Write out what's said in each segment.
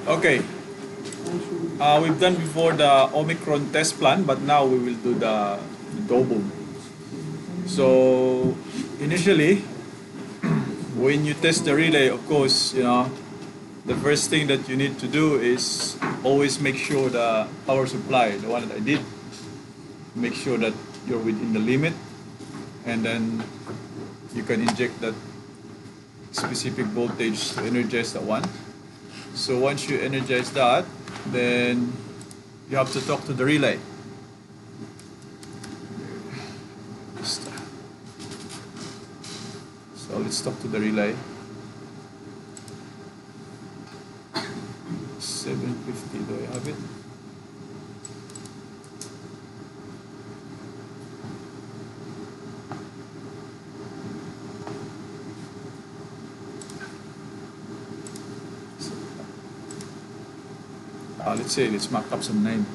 Okay, we've done before the Omicron test plan, but now we will do the double. So initially, when you test the relay, of course, the first thing that you need to do is always make sure the power supply, the one that I did, make sure that you're within the limit, and then you can inject that specific voltage to energize that one. So once you energize that, then you have to talk to the relay. So let's talk to the relay. 750, do I have it? Let's mark up some name.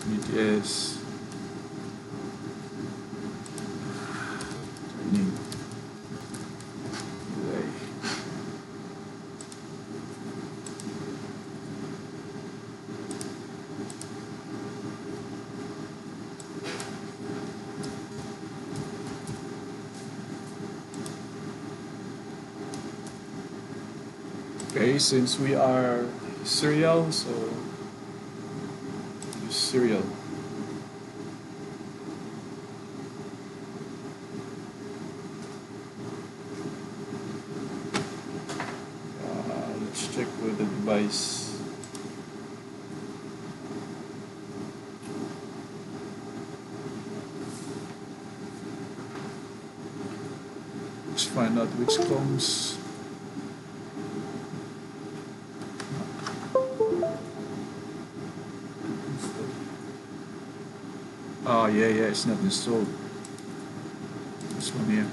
BTS training relay. Okay, since we are serial, so use serial. Let's check with the device. Let's find out which comes. Oh yeah, it's not installed. This one here.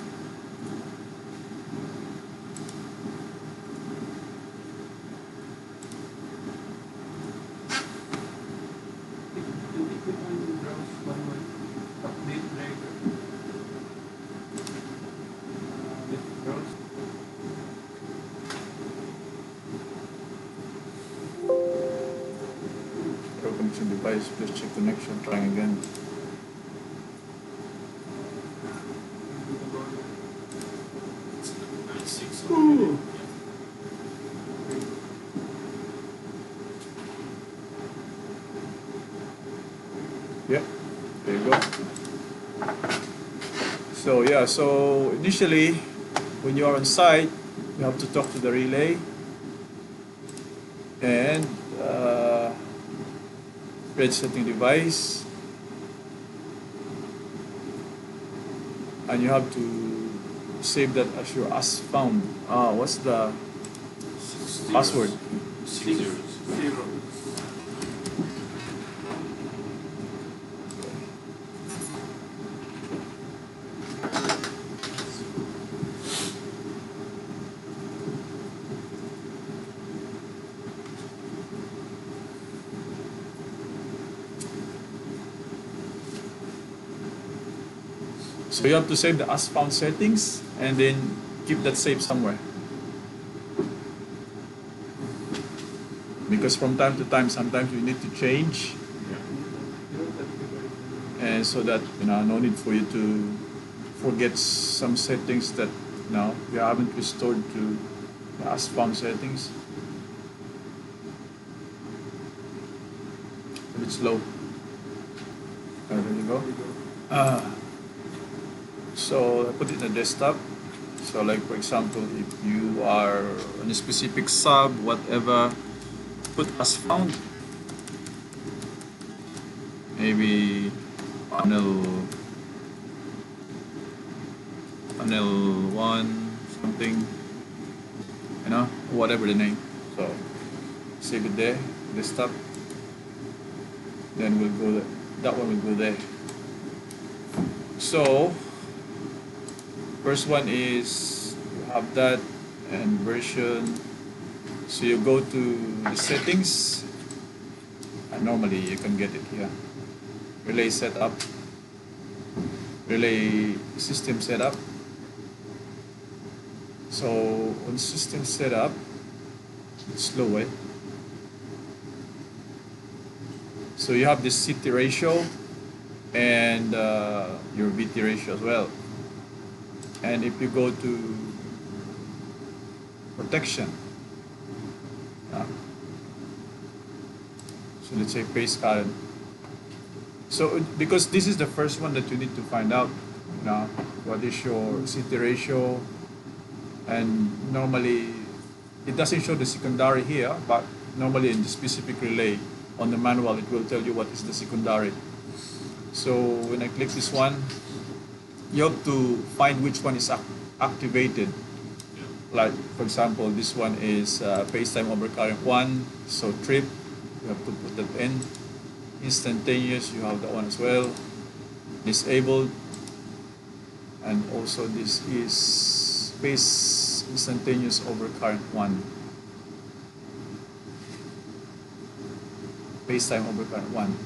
Connection device, please check connection, trying again. Ooh. Yep, there you go. So initially when you are on site, you have to talk to the relay and red setting device, and you have to save that as your as found. What's the password? 6 zeros. So you have to save the as found settings and then keep that saved somewhere. Because from time to time, sometimes you need to change, and so that no need for you to forget some settings that you haven't restored to the as found settings. A bit slow. There you go. So I put it in the desktop. So like for example, if you are on a specific sub, whatever, put as found. Maybe panel 1 something, whatever the name. So save it there, desktop. Then we'll go there. That one will go there. So first one is you have that and version. So you go to the settings, and normally you can get it here. Relay setup, relay system setup. So on system setup, it's slow, So you have this CT ratio and your VT ratio as well. And if you go to protection, so let's say phase current. So because this is the first one that you need to find out, what is your CT ratio, and normally it doesn't show the secondary here, but normally in the specific relay on the manual it will tell you what is the secondary. So when I click this one, you have to find which one is activated. Like for example, this one is phase time over current 1, so trip, you have to put that in. Instantaneous, you have that one as well. Disabled, and also this is phase instantaneous over current 1. Phase time over current 1.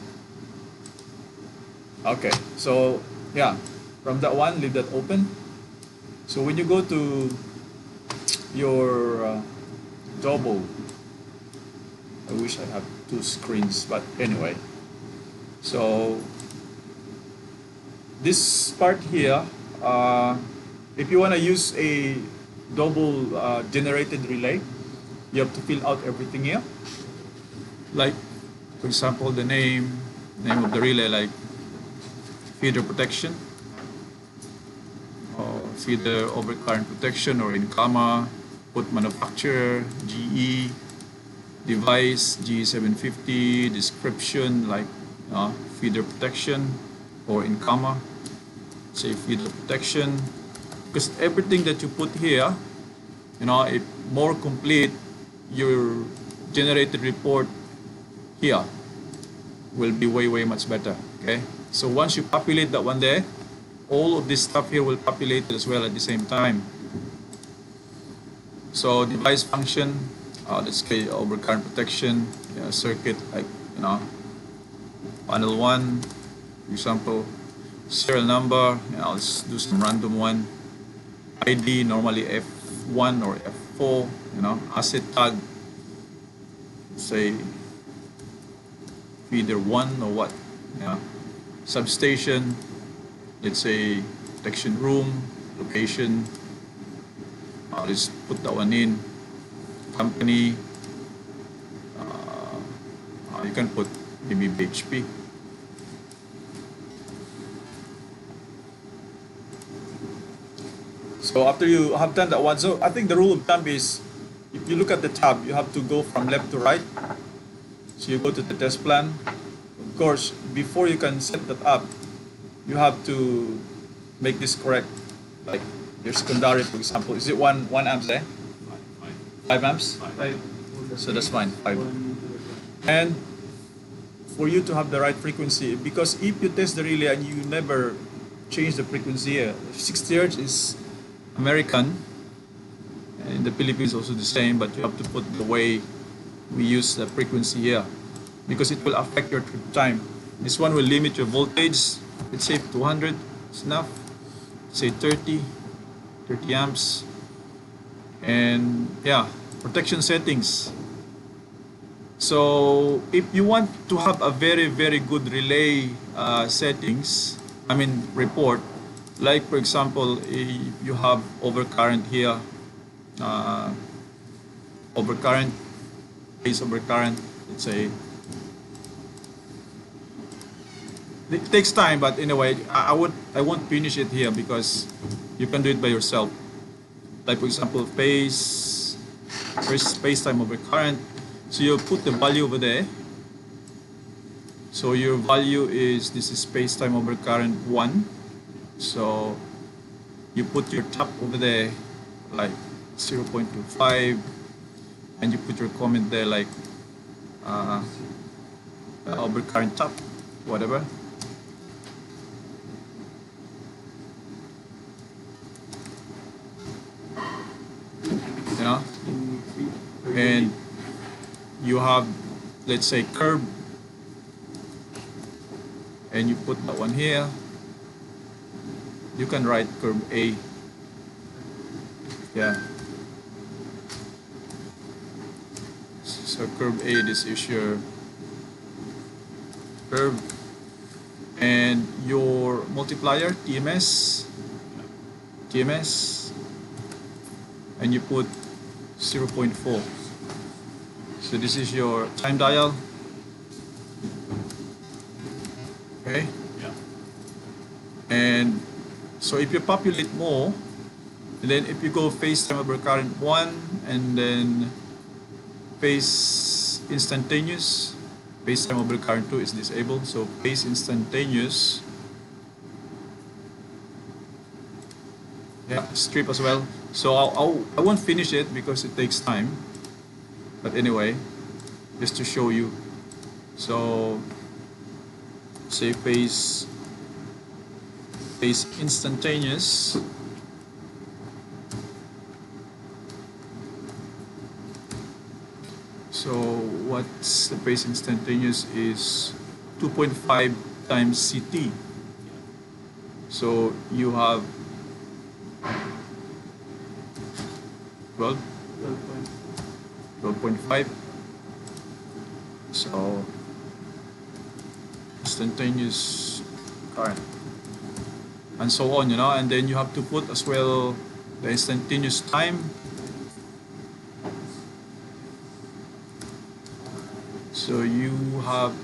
Okay, so yeah, from that one, leave that open. So when you go to your double, I wish I had 2 screens, but anyway. So this part here, if you want to use a double generated relay, you have to fill out everything here. Like for example, the name of the relay, like feeder protection, or feeder overcurrent protection, or in comma, put manufacturer, GE, device, G750, description, like feeder protection, or in comma, say feeder protection, because everything that you put here, it more complete your generated report here will be way much better. Okay, so once you populate that one there, all of this stuff here will populate as well at the same time. So device function, let's say overcurrent protection, circuit, like panel 1, for example, serial number, let's do some random one, ID, normally F1 or F4, asset tag, say feeder 1 or what, substation, let's say protection room, location, let's put that one in, company, you can put maybe BHP. So after you have done that one, so I think the rule of thumb is, if you look at the tab, you have to go from left to right. So you go to the test plan. Of course, before you can set that up, you have to make this correct. Like your secondary, for example, is it 1 amps there? 5 amps? 5. So that's fine, 5. And for you to have the right frequency, because if you test the relay and you never change the frequency here, 60 Hz is American, and in the Philippines also the same, but you have to put the way we use the frequency here, because it will affect your trip time. This one will limit your voltage. Let's say 200 is enough. Say 30 amps. And yeah, protection settings. So if you want to have a very good relay settings, report, like for example, if you have overcurrent here, overcurrent, phase overcurrent, let's say, it takes time, but anyway, I won't finish it here because you can do it by yourself. Like for example, phase time over current. So you put the value over there. So your value is, this is phase time over current 1. So you put your top over there like 0.25, and you put your comment there like over current top, whatever. And you have, let's say, curve, and you put that one here. You can write curve A. Yeah. So curve A, this is your curve, and your multiplier TMS, and you put 0.4. So this is your time dial. Okay. Yeah. And so if you populate more, and then if you go phase time over current 1, and then phase instantaneous, phase time over current 2 is disabled. So phase instantaneous, yeah, strip as well. So I won't finish it because it takes time. But anyway, just to show you. So say phase instantaneous. So what's the phase instantaneous is 2.5 times CT. So you have 12.5. So instantaneous current, and so on, and then you have to put as well the instantaneous time. So you have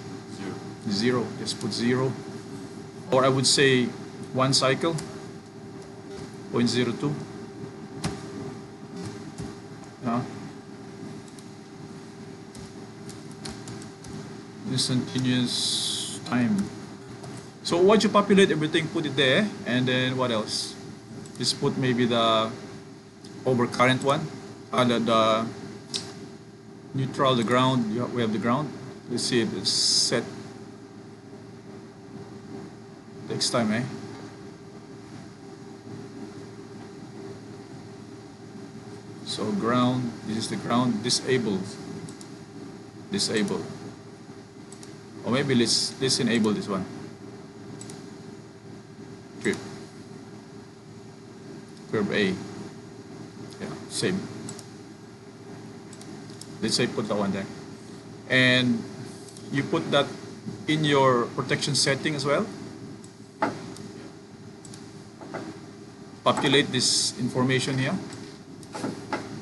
0, just put 0, or I would say 1 cycle, 0.02. Instantaneous time. So once you populate everything, put it there, and then what else? Just put maybe the overcurrent one, the neutral, the ground. We have the ground. Let's see if it's set. Takes time, eh? So ground, this is the ground, disabled. Or maybe let's enable this one. Trip. Curve A. Yeah, same. Let's say put that one there. And you put that in your protection setting as well. Populate this information here.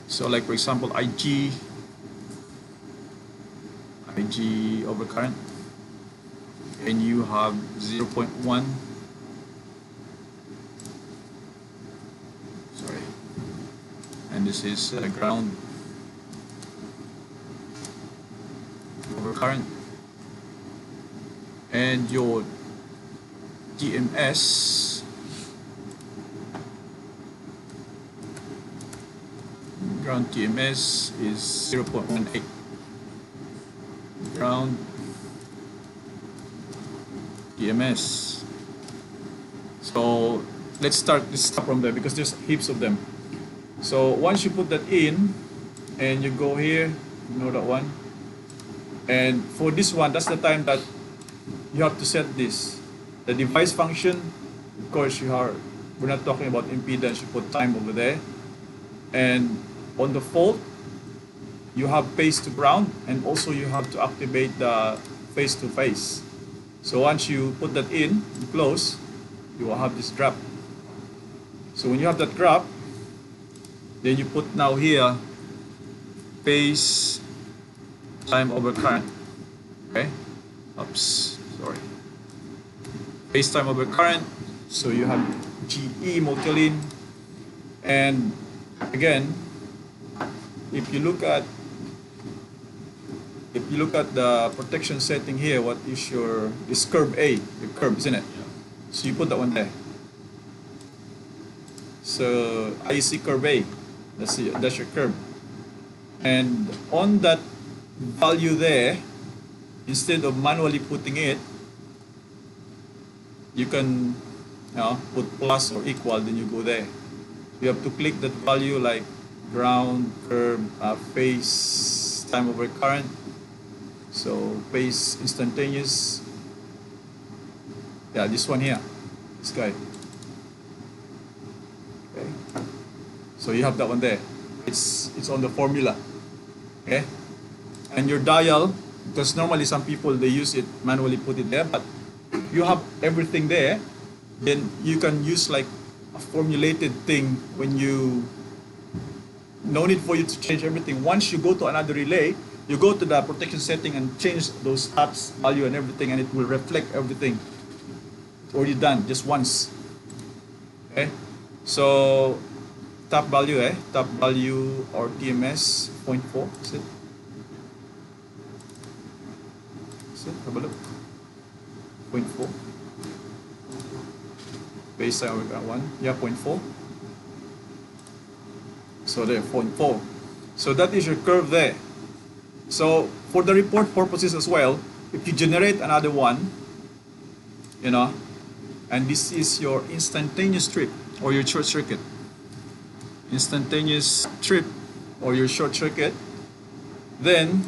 So like for example, IG overcurrent, and you have 0.1. Sorry. And this is ground overcurrent, and your TMS, ground TMS is 0.18. Ground TMS. So let's start from there because there's heaps of them. So once you put that in, and you go here, ignore that one. And for this one, that's the time that you have to set this. The device function, of course, we're not talking about impedance, you put time over there. And on the fault, you have phase to ground, and also you have to activate the phase to phase. So once you put that in, you close, you will have this drop. So when you have that drop, then you put now here phase time over current. Okay? Oops, sorry. Phase time over current. So you have GE multiline, and again, if you look at the protection setting here, what is this curve A, the curve, isn't it? Yeah. So you put that one there. So IC curve A, that's your curve. And on that value there, instead of manually putting it, you can put plus or equal, then you go there. You have to click that value like ground, curve, phase time over current. So phase instantaneous. Yeah, this one here, this guy. Okay. So you have that one there. It's on the formula. Okay. And your dial, because normally some people they use it manually, put it there, but you have everything there, then you can use like a formulated thing when you no need for you to change everything. Once you go to another relay, you go to the protection setting and change those taps value and everything, and it will reflect everything. Already done just once. Okay, so tap value, tap value or TMS 0.4, is it? Have a look. 0.4. Baseline we got one. Yeah, 0.4. So there, 0.4. So that is your curve there. So for the report purposes as well, if you generate another one, you know, and this is your instantaneous trip or your short circuit. Instantaneous trip or your short circuit, then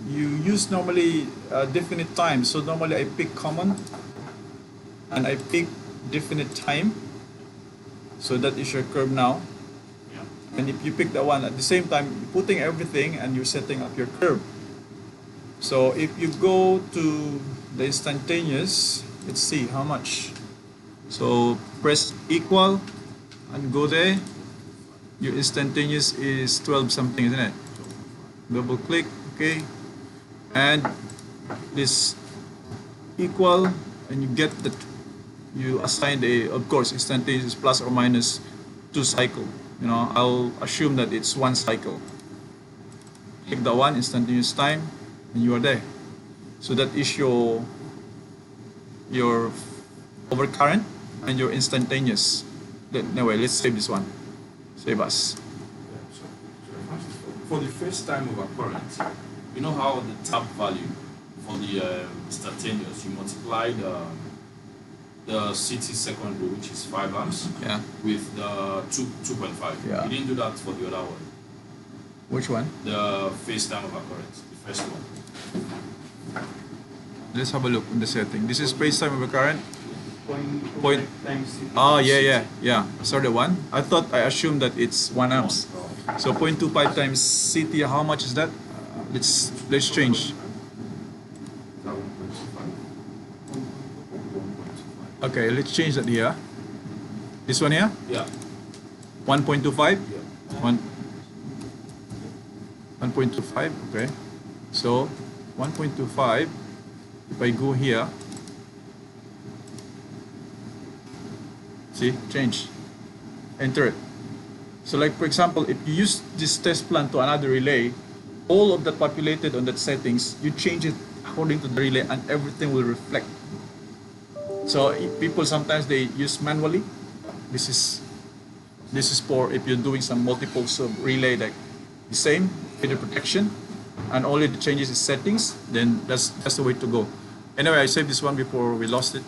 you use normally definite time. So normally I pick common and I pick definite time. So that is your curve now. And if you pick that one at the same time, you're putting everything and you're setting up your curve. So if you go to the instantaneous, let's see how much. So press equal and go there. Your instantaneous is 12 something, isn't it? Double click, okay. And this equal, and you get that you assign of course instantaneous plus or minus 2 cycle. You know, I'll assume that it's 1 cycle. Click the one instantaneous time and you are there. So that is your overcurrent and your instantaneous. Anyway, let's save this one. Save us. For the first time of occurrence, you know how the tap value for the instantaneous, you multiply the CT second rule, which is 5 amps, Yeah. with the 2.5. Yeah. You didn't do that for the other one. Which one? The first time of occurrence, the first one. Let's have a look in the setting. This is space time overcurrent. Point times CT. Oh yeah. Sorry, one. I thought I assumed that it's 1 amps. So 0.25 times CT. How much is that? Let's change. Okay, let's change that here. This one here. Yeah. 1.25. Yeah. 1.25. Okay. So 1.25. If I go here. See, change, enter it. So like for example, if you use this test plan to another relay, all of that populated on that settings, you change it according to the relay and everything will reflect. So if people sometimes they use manually. This is for if you're doing some multiple sub relay like the same with the protection and only the changes is settings, then that's the way to go. Anyway, I saved this one before we lost it.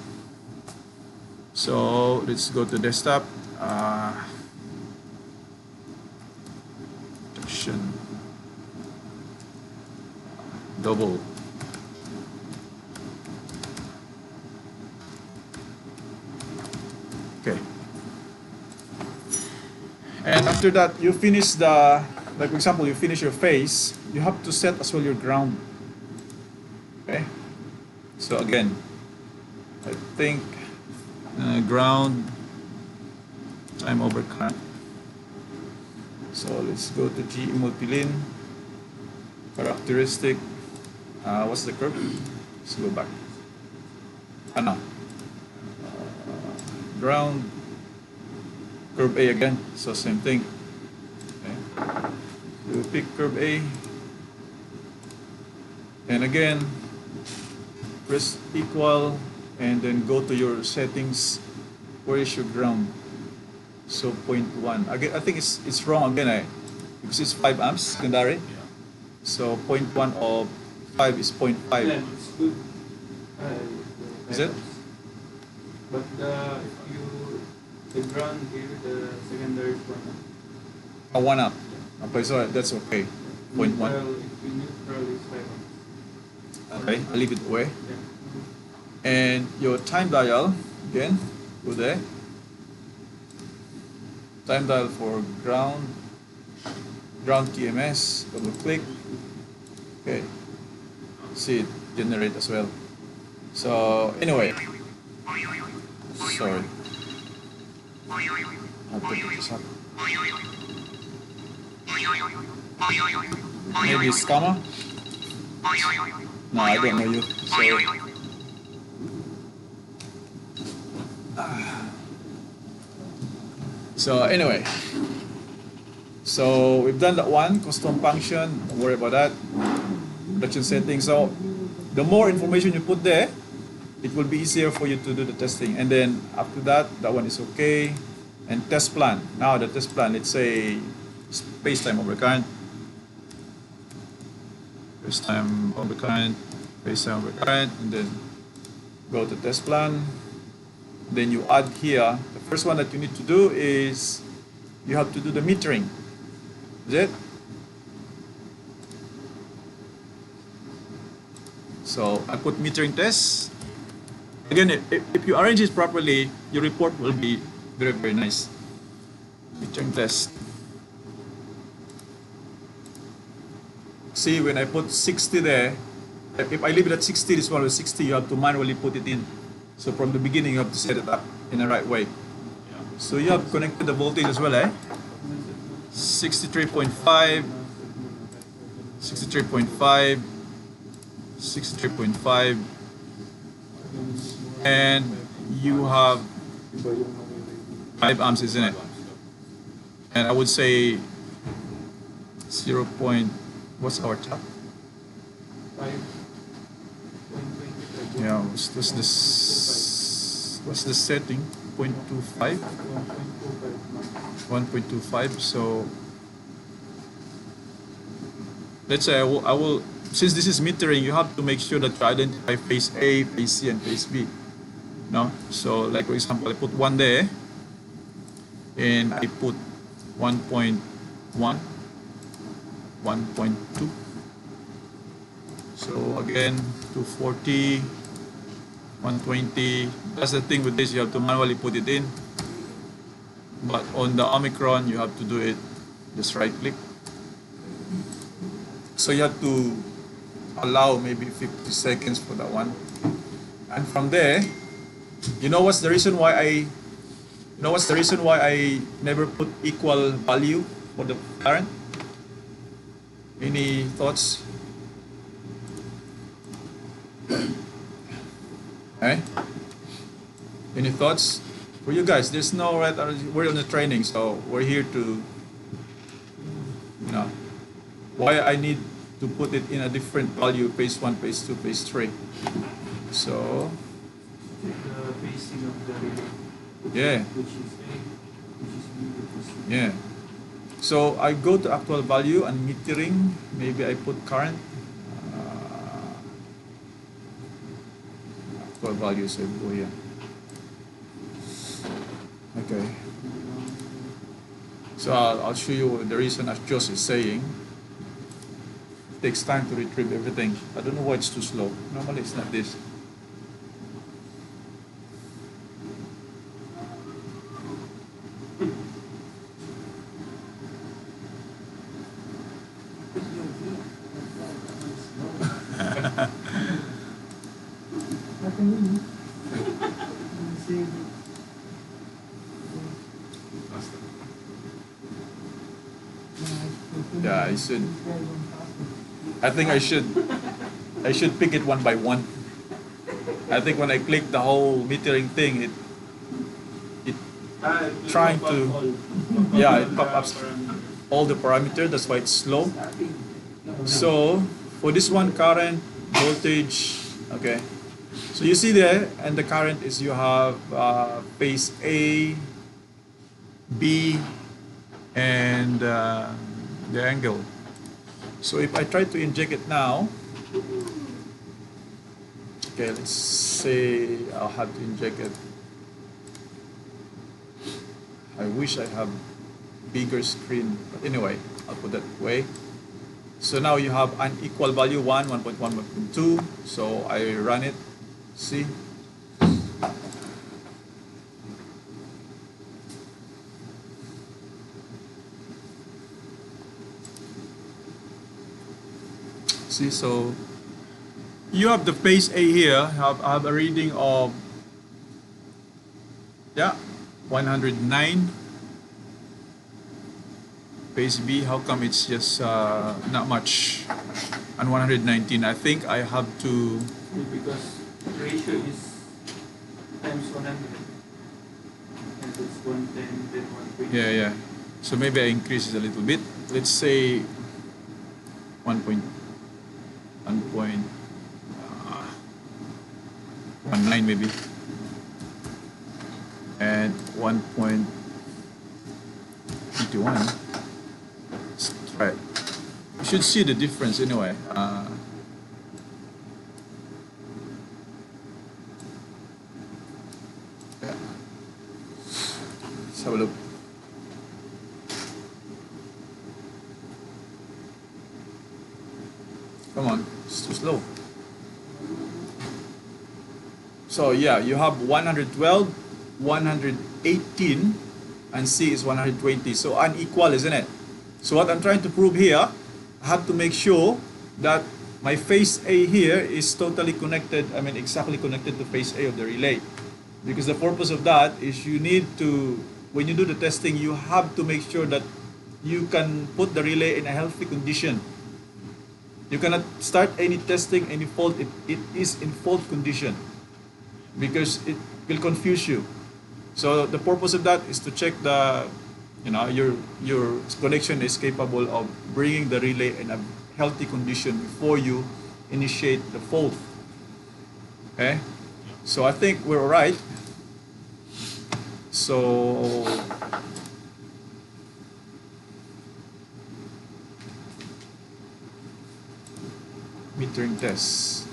So let's go to desktop. Protection. Double. Okay. And after that, you finish like for example, you finish your phase, you have to set as well your ground. Okay. So again, I think ground time over current. So let's go to GE multilin characteristic. What's the curve? Let's go back. No. Ground curve A again. So same thing. Okay. You pick curve A, and again press equal. And then go to your settings. Where is your ground? So 0.1. Again, I think it's wrong again, because it's 5 amps secondary. Yeah. So 0.1 of 5 is 0.5. Yeah, it's good. Is it? But the ground here, the secondary point. 1 amp. Okay, so that's okay. 0.1. Neutral is 5 amps. Okay, I'll leave it away. Yeah. And your time dial, again, go there. Time dial for ground TMS, double click. Okay. see it generate as well. So anyway, sorry, I have to put this up. Maybe scammer? No, I don't know you. Sorry. So anyway, so we've done that one, custom function, don't worry about that. Production settings. So the more information you put there, it will be easier for you to do the testing. And then after that, that one is okay. And test plan. Now the test plan, let's say space time over current. Space time over current, space time over current, and then go to test plan. Then you add here, the first one that you need to do is you have to do the metering. Is it? So I put metering test. Again, if you arrange it properly, your report will be very, very nice. Metering test. See, when I put 60 there, if I leave it at 60, this one was 60, you have to manually put it in. So from the beginning, you have to set it up in the right way. So you have connected the voltage as well, 63.5, 63.5, 63.5, and you have 5 amps, isn't it? And I would say 0. What's our top? 5.25. Yeah, what's this? What's the setting? 0.25, 1.25. So let's say I will. Since this is metering, you have to make sure that you identify phase A, phase C, and phase B. No, so like for example, I put 1 there, and I put 1.1, 1.2. So again, 240, 120. That's the thing with this, you have to manually put it in. But on the Omicron, you have to do it, just right click. So you have to allow maybe 50 seconds for that one. And from there, you know what's the reason why I never put equal value for the current? Any thoughts? Any thoughts for you guys? There's no right. We're on the training, so we're here to, why I need to put it in a different value, phase 1, phase 2, phase 3. So The basing of the relay. yeah, Which is A, which is B, which is C. yeah. So I go to actual value and metering. Maybe I put current. Actual value, so go here. Okay. So I'll show you the reason, as Josh is saying. It takes time to retrieve everything. I don't know why it's too slow. Normally it's not this. Yeah, I think I should pick it one by one. I think when I click the whole metering thing, it trying to, yeah, it pops up all the parameters. That's why it's slow. So for this one, current, voltage, okay. So you see there, and the current is, you have phase A, B, and the angle. So if I try to inject it now, okay, let's say I'll have to inject it. I wish I have bigger screen, but anyway, I'll put that way. So now you have an equal value, 1, 1.1, 1.2. So I run it, see? See, so You have the phase A here, have a reading of, yeah, 109. Phase B, how come it's just not much? And 119, I think I have to, Because ratio is times 100. And it's 110, then 120. yeah. So maybe I increase it a little bit. Let's say 1.19 maybe. And 1.81. Let's try it. You should see the difference anyway. Yeah. Let's have a look. Come on, it's too slow. So yeah, you have 112, 118, and C is 120. So unequal, isn't it? So what I'm trying to prove here, I have to make sure that my phase A here is totally connected, exactly connected to phase A of the relay. Because the purpose of that is you need to, when you do the testing, you have to make sure that you can put the relay in a healthy condition. You cannot start any testing, any fault, it is in fault condition, because it will confuse you. So the purpose of that is to check the, your connection is capable of bringing the relay in a healthy condition before you initiate the fault. Okay, so I think we're all right. So metering test.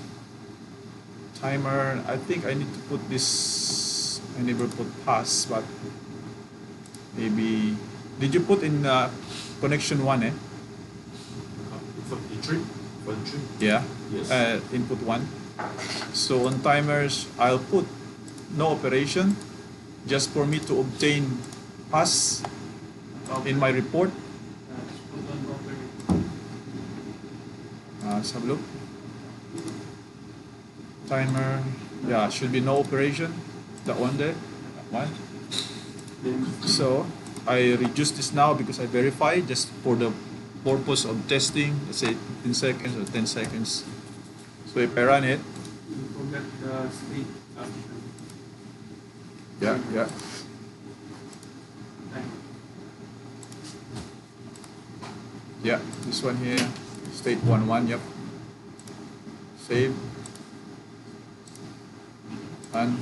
Timer, I think I need to put this, I never put pass, but maybe, did you put in connection 1 For the trip? For the trip? Yeah. Yes. Input 1. So on timers, I'll put no operation, just for me to obtain pass in my report. Just put on operate. Let's have a look. Timer, yeah, should be no operation. That one there, that one. Then So I reduce this now because I verify just for the purpose of testing, let's say 15 seconds or 10 seconds. So if I run it, you forgot the state option. yeah. Time. Yeah, this one here, state 1-1, yep. Save. And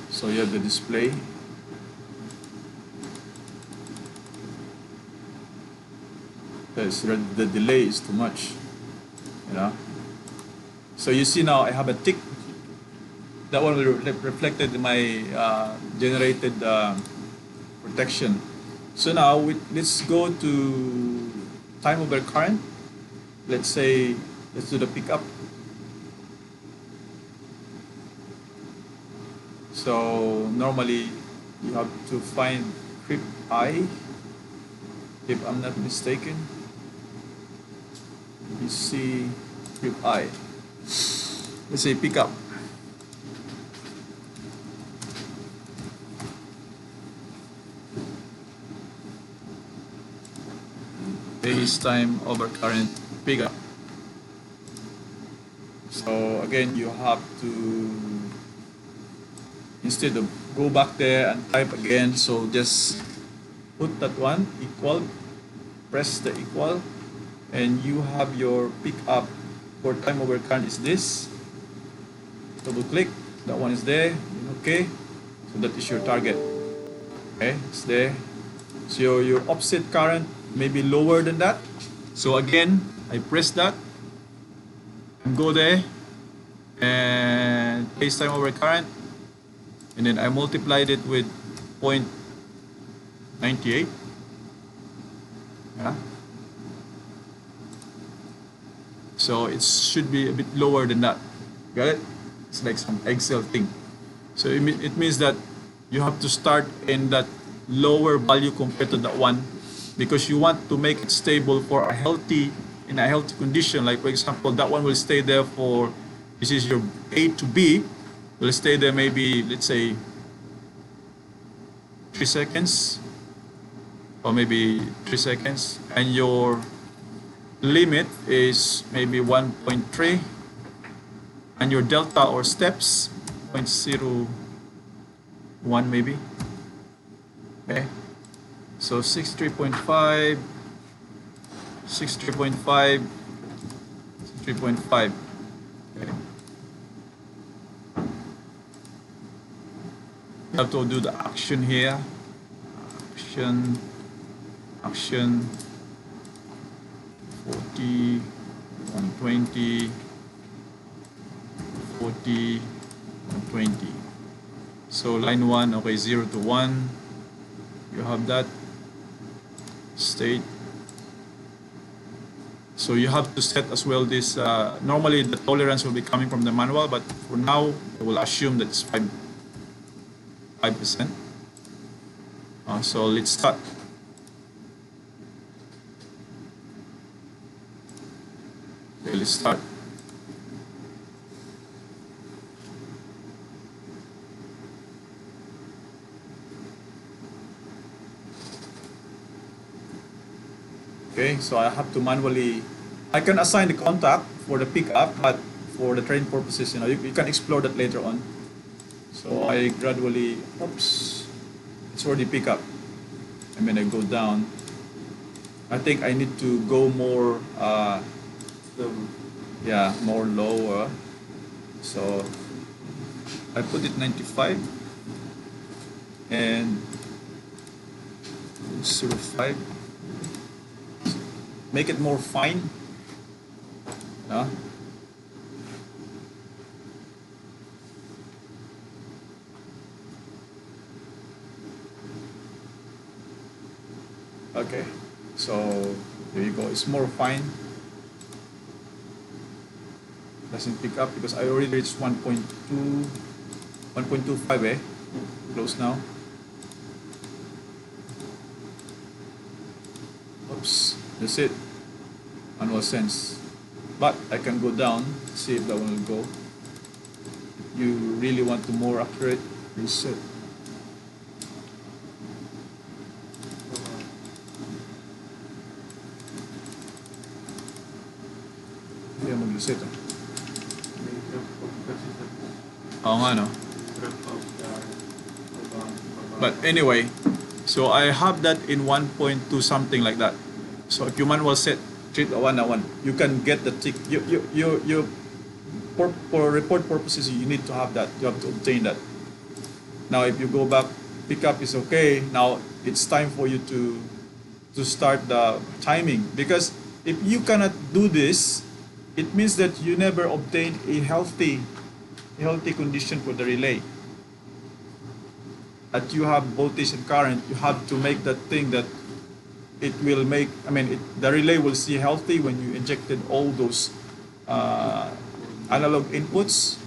so you have the display. Because the delay is too much, So you see now I have a tick. That one will reflected in my generated protection. So now let's go to time over current. Let's say, let's do the pickup. So normally you have to find creep I, if I'm not mistaken. You see creep I. Let's say pickup. Base time over current pickup. So again, you have to, instead of go back there and type again, so just put that one equal, press the equal, and you have your pickup for time over current is this. Double click, that one is there, okay, so that is your target. Okay, it's there. So your offset current may be lower than that. So again, I press that and go there and place time over current, and then I multiplied it with 0.98. Yeah. So it should be a bit lower than that. Got it? It's like some Excel thing. So it means that you have to start in that lower value compared to that one, because you want to make it stable for a healthy, in a healthy condition. Like for example, that one will stay there for, this is your A to B, will stay there maybe, let's say 3 seconds, or maybe 3 seconds, and your limit is maybe 1.3, and your delta or steps 0.01 maybe. Okay, so 63.5, 63.5, 63.5. Okay, you have to do the action here, action 40, 120, 40, 120. So line 1, okay, 0 to 1, you have that state. So you have to set as well this, normally the tolerance will be coming from the manual, but for now I will assume that it's 5%. So let's start. Okay, let's start. Okay, so I have to manually, I can assign the contact for the pickup, but for the train purposes, you can explore that later on. So I gradually, oops, it's already pick up. And when I go down, I think I need to go more, yeah, more lower. So I put it 95 and 0.05. Make it more fine. Yeah. Okay, so there you go. It's more fine. Doesn't pick up because I already reached 1.2, 1.25. Close now. Oops, that's it. Manual sense. But I can go down, see if that one will go. You really want to more accurate, reset. Hindi mag-reset. Oo nga, no? But anyway, so I have that in 1.2 something like that. So if you manual set treat one at one, you can get the tick. You for report purposes, you need to have that. You have to obtain that. Now, if you go back, pickup is okay. Now it's time for you to start the timing, because if you cannot do this, it means that you never obtained a healthy condition for the relay. That you have voltage and current, you have to make that thing that it will make, the relay will see healthy when you injected all those analog inputs.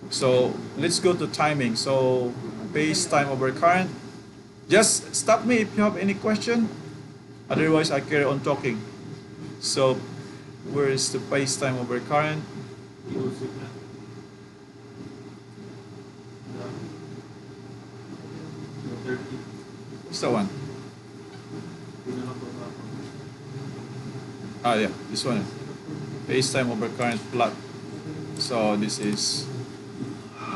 So let's go to timing. So base time over current. Just stop me if you have any question. Otherwise, I carry on talking. So where is the base time over current? What's that one? Yeah, this one. Base time over current plot. So this is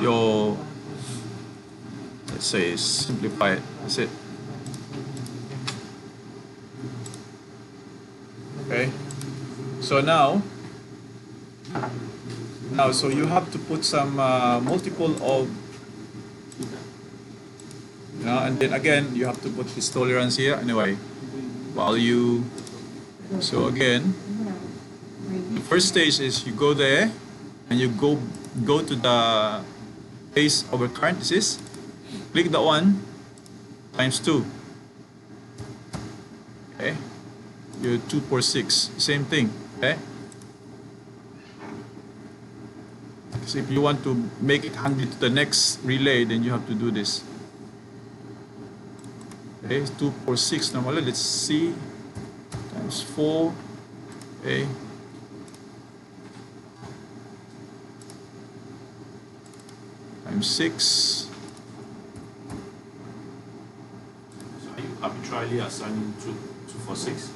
your, let's say, simplify it. That's it. Okay. So now, so you have to put some multiple of, and then again you have to put this tolerance here. Anyway, value. So again, the first stage is you go there and you go to the base over current. This is, click that one times 2. Okay, you're 246, same thing. Okay, because if you want to make it handy to the next relay, then you have to do this. Okay, 246 normally. Let's see, times 4. Okay. Times 6. So are you arbitrarily assigning 246? I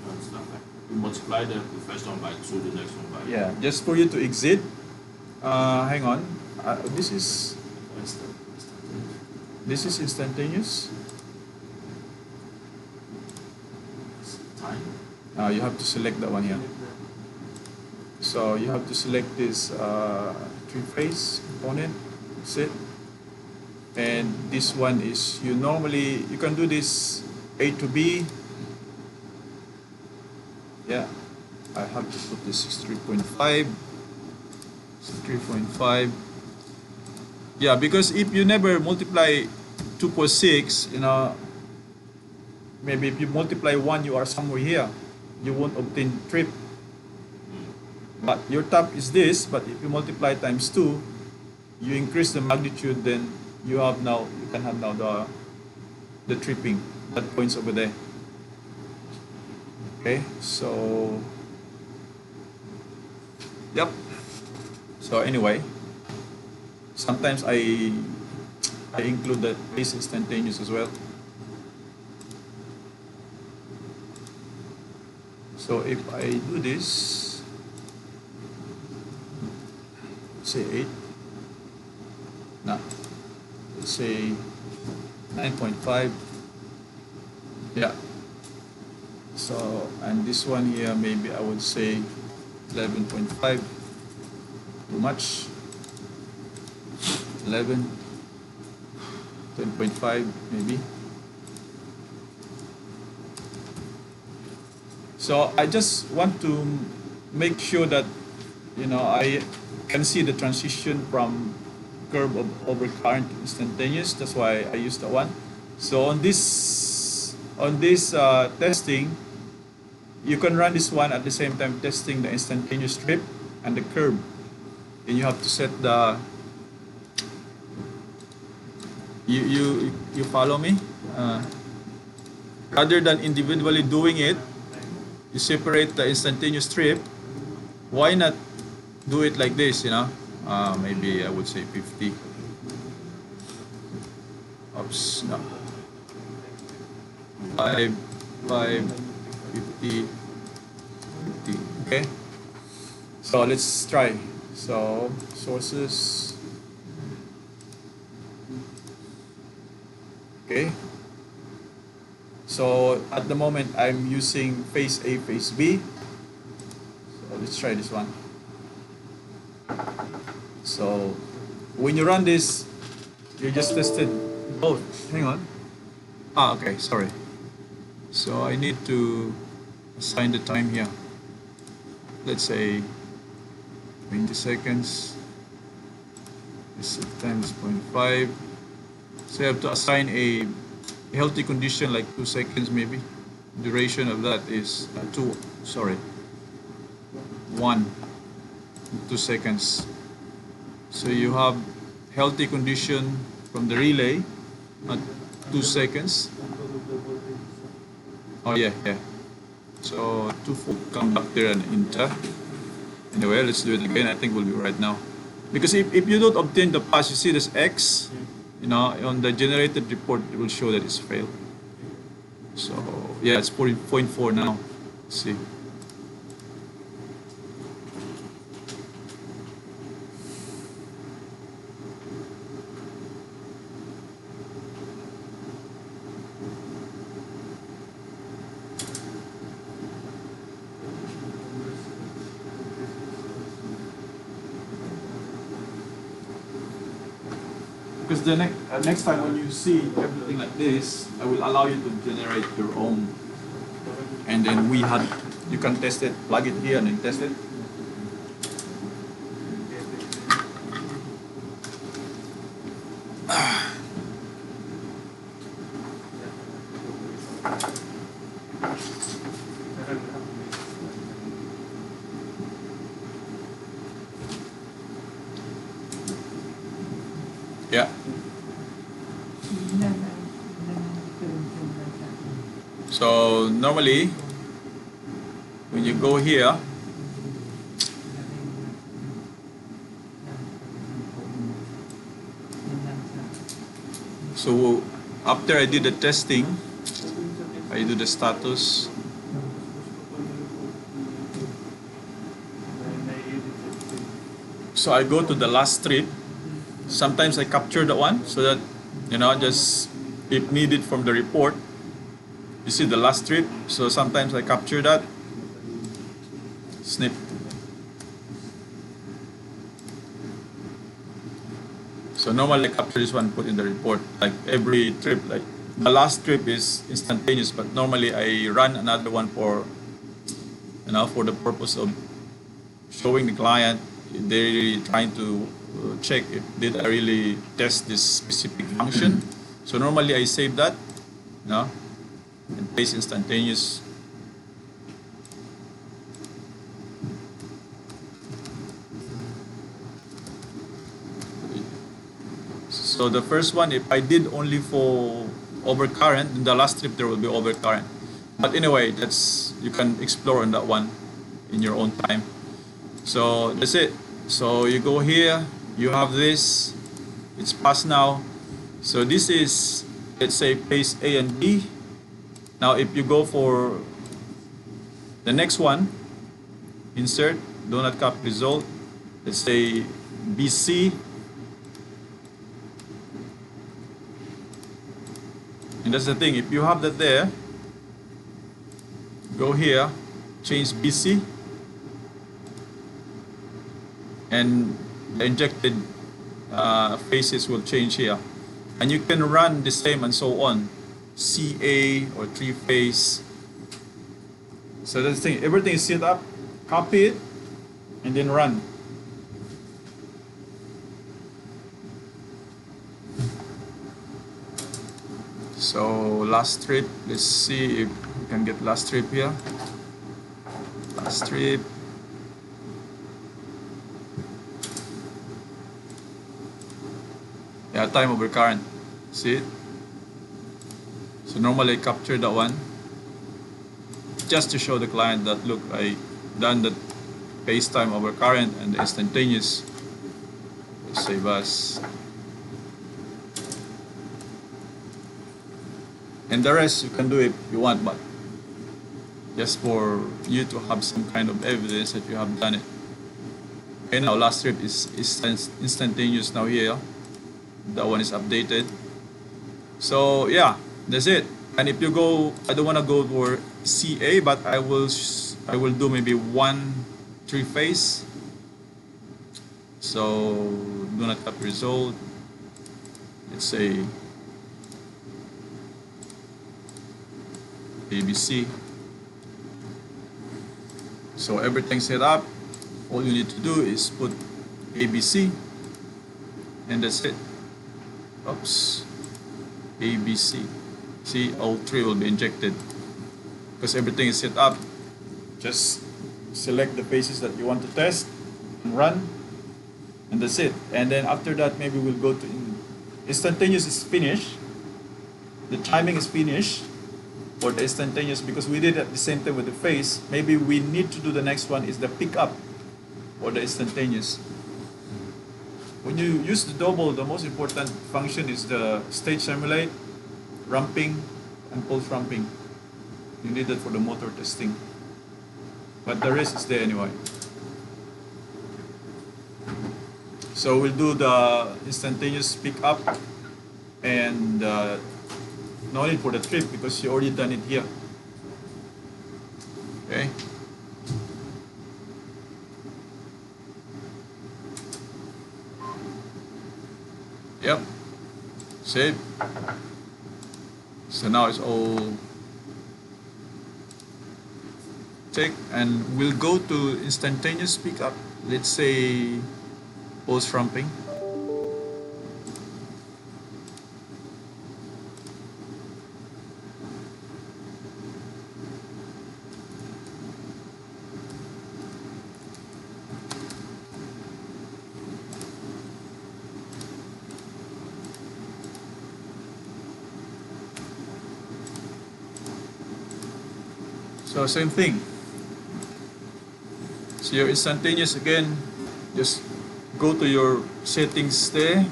don't understand that. You multiply the first one by 2, the next one by Yeah, just for you to exit. Hang on. This is instantaneous. time. You have to select that one here. So you have to select this three-phase component. That's it. And this one is, you can do this A to B. Yeah, I have to put this 3.5. 3.5. Yeah, because if you never multiply 2.6, maybe if you multiply 1, you are somewhere here. You won't obtain trip. But your top is this, but if you multiply times 2, you increase the magnitude, then you can have now the tripping that points over there. Okay, so yep. So anyway, sometimes I include the base instantaneous as well. So if I do this, say 8, no, let's say 9.5, yeah. So, and this one here, maybe I would say 11.5, too much, 11, 10.5 maybe. So I just want to make sure that, I can see the transition from curve over current to instantaneous. That's why I use that one. So on this testing, you can run this one at the same time testing the instantaneous strip and the curve. And you have to set the, you follow me? Rather than individually doing it, you separate the instantaneous strip. Why not do it like this, maybe I would say 50. Oops, no. 5, 50, 50. Okay. So let's try. So sources. Okay. So at the moment I'm using phase A, phase B. So let's try this one. So when you run this, you just tested both. Hang on. Okay, sorry. So I need to assign the time here. Let's say 20 seconds. This times 0.5. So you have to assign a healthy condition like 2 seconds maybe. Duration of that is 1, 2 seconds. So you have healthy condition from the relay at 2 seconds. Oh yeah. So 2-fold conductor and inter. Anyway, let's do it again. I think we'll be right now. Because if you don't obtain the pass, you see this X, on the generated report, it will show that it's failed. So yeah, it's 40.4 now. Let's see. Because the next time when you see everything like this, I will allow you to generate your own, and then you can test it, plug it here, and then test it. Yeah. So normally when you go here, so after I did the testing, I do the status. So I go to the last strip. Sometimes I capture that one so that, just if needed from the report, you see the last strip. So sometimes I capture that, snip. So normally I capture this one, put in the report. Like every trip, like the last trip is instantaneous, but normally I run another one for, for the purpose of showing the client they're trying to check if did I really test this specific function. So normally I save that, and paste instantaneous. So the first one, if I did only for overcurrent, in the last trip there will be overcurrent. But anyway, you can explore on that one in your own time. So that's it. So you go here, you have this, it's passed now. So this is, let's say, place A and B. Now if you go for the next one, insert, do not copy result, let's say BC. And that's the thing, if you have that there, go here, change BC, and the injected phases will change here. And you can run the same and so on, CA or 3-phase. So that's the thing, everything is set up, copy it, and then run. So last trip, let's see if we can get last trip here. Last trip. Yeah, time over current. See it? So normally I capture that one just to show the client that look, I done the phase time over current and the instantaneous. Let's save as. And the rest you can do if you want, but just for you to have some kind of evidence that you have done it. Okay, now last trip is instantaneous now here. That one is updated. So yeah, that's it. And if you go, I don't want to go for CA, but I will do maybe 1 3-phase. So do not copy result. Let's say ABC. So everything set up. All you need to do is put ABC, and that's it. Oops, ABC. See, all 3 will be injected because everything is set up. Just select the phases that you want to test and run, and that's it. And then after that, maybe we'll go to instantaneous is finished. The timing is finished for the instantaneous because we did at the same time with the phase. Maybe we need to do the next one is the pickup or the instantaneous. When you use the double, the most important function is the stage simulate, ramping, and pulse ramping. You need that for the motor testing. But the rest is there anyway. So we'll do the instantaneous pickup and no need for the trip because you already done it here. Okay. Yep. Save. So now it's all check, and we'll go to instantaneous pickup. Let's say post ramping. So same thing. So your instantaneous again, just go to your settings there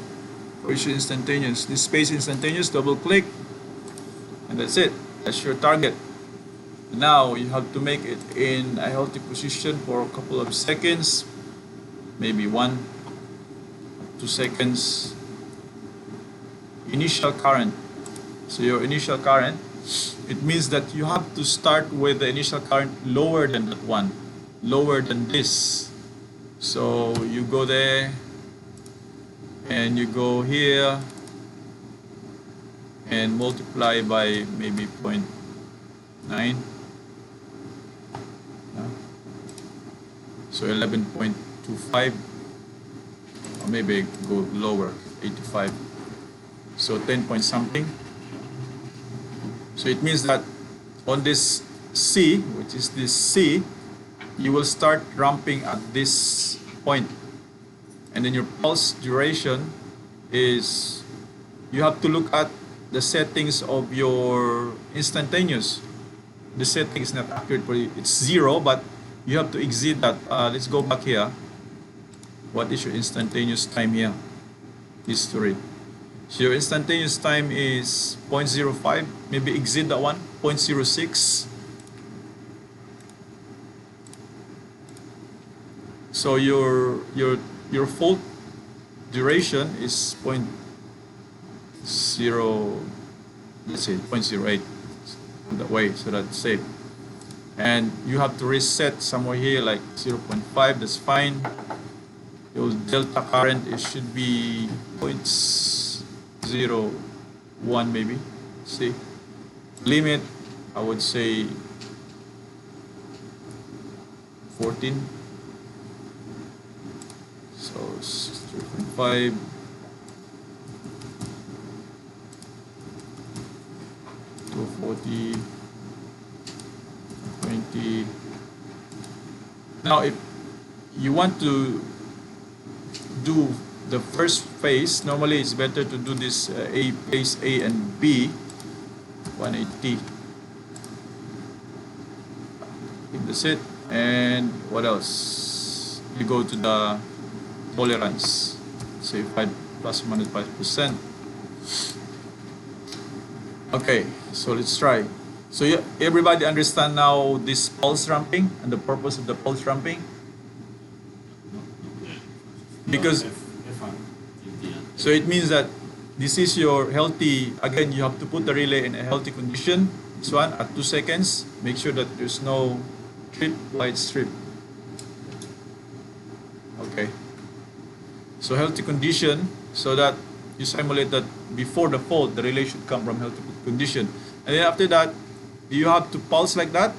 for your instantaneous. This space instantaneous, double click, and that's it. That's your target. Now you have to make it in a healthy position for a couple of seconds, maybe 1-2 seconds. Initial current. So your initial current, it means that you have to start with the initial current lower than that one, lower than this. So you go there and you go here and multiply by maybe 0.9. So 11.25, or maybe go lower, 85. So 10 point something. So it means that on this C, which is this C, you will start ramping at this point. And then your pulse duration is, you have to look at the settings of your instantaneous. The setting is not accurate for you. It's 0, but you have to exceed that. Let's go back here. What is your instantaneous time here? History. So your instantaneous time is 0.05. Maybe exceed that one. 0.06. So your fault duration is 0.0. Let's say 0.08. That way, so that's safe. And you have to reset somewhere here like 0.5. That's fine. Your delta current, it should be 0.01 maybe. See, limit, I would say 14. So 0.5. 240, 20. Now, if you want to do the first phase, normally it's better to do this phase A and B, 180. That's it. And what else? You go to the tolerance, say 5 plus or minus 5%. Okay, so let's try. So everybody understand now this pulse ramping and the purpose of the pulse ramping? Because so it means that this is your healthy, again you have to put the relay in a healthy condition. This one at 2 seconds, make sure that there's no trip, light strip. Okay, so healthy condition, so that you simulate that before the fault the relay should come from healthy condition, and then after that you have to pulse like that.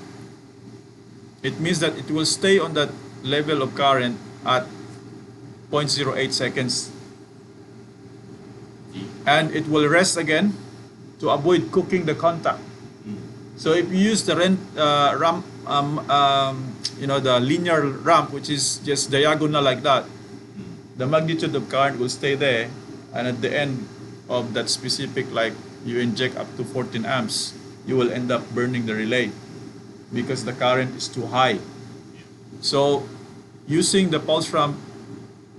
It means that it will stay on that level of current at 0.08 seconds, and it will rest again to avoid cooking the contact. So if you use the ramp, the linear ramp, which is just diagonal like that, the magnitude of current will stay there, and at the end of that specific, like you inject up to 14 amps, you will end up burning the relay because the current is too high. So using the pulse ramp,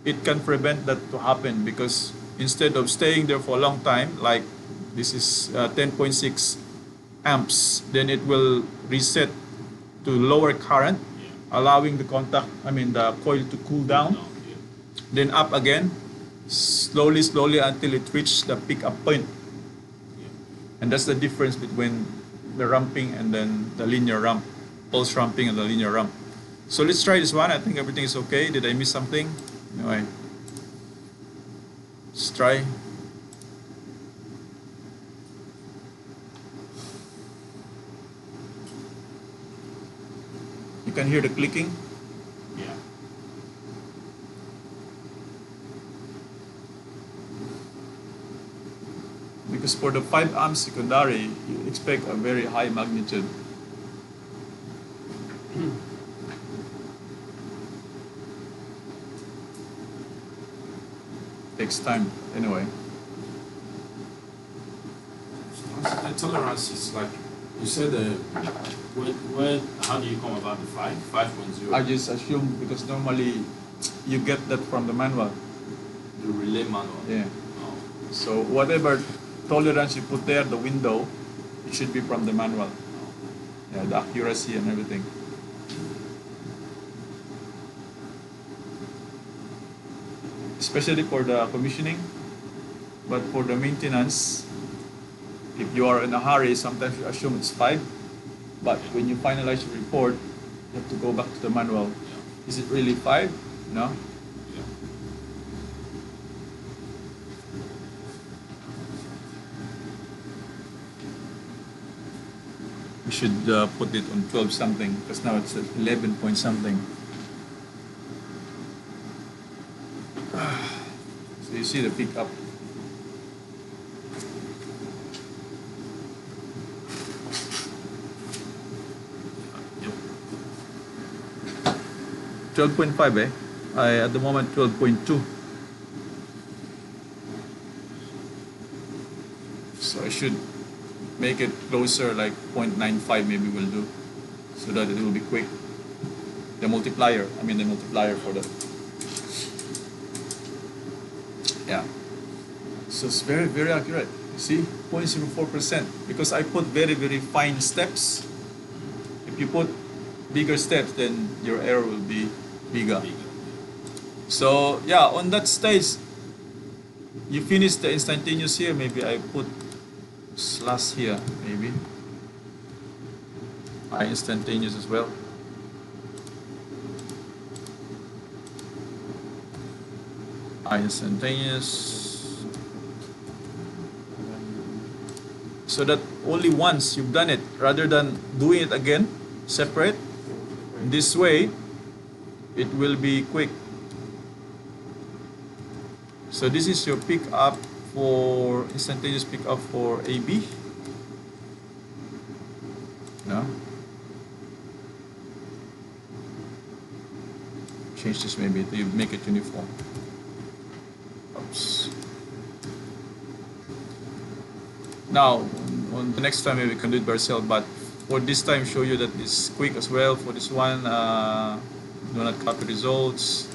it can prevent that to happen, because instead of staying there for a long time, like this is 10.6 amps, then it will reset to lower current, allowing the the coil to cool down, then up again, slowly until it reaches the peak up point. And that's the difference between the ramping and then the linear ramp, pulse ramping and the linear ramp. So let's try this one. I think everything is okay. Did I miss something? Anyway, let's try. You can hear the clicking. Yeah. Because for the 5 amp secondary, you expect a very high magnitude. Takes time anyway. The tolerance is like You said how do you come about the 5.0? I just assume because normally you get that from the manual. The relay manual. Yeah. Oh. So whatever tolerance you put there, the window, it should be from the manual. Yeah, the accuracy and everything. Especially for the commissioning, but for the maintenance, if you are in a hurry, sometimes you assume it's 5, but when you finalize your report, you have to go back to the manual. Yeah. Is it really 5? No? Yeah. We should put it on 12 something, because now it's at 11 point something. So you see the pickup. Yep. 12.5 eh? At the moment 12.2. So I should make it closer, like 0.95 maybe will do, so that it will be quick. The multiplier for the, yeah. So it's very, very accurate. You see, 0.04%, because I put very, very fine steps. If you put bigger steps, then your error will be bigger. So yeah, on that stage, you finish the instantaneous here. Maybe I put slash here, maybe. Instantaneous as well. Instantaneous. So that only once you've done it, rather than doing it again, separate. This way, it will be quick. So this is your pickup for instantaneous pickup for AB. No. Change this maybe to make it uniform. Oops. Now, on the next time maybe we can do it by ourselves, but for this time show you that it's quick as well. For this one, do not copy results,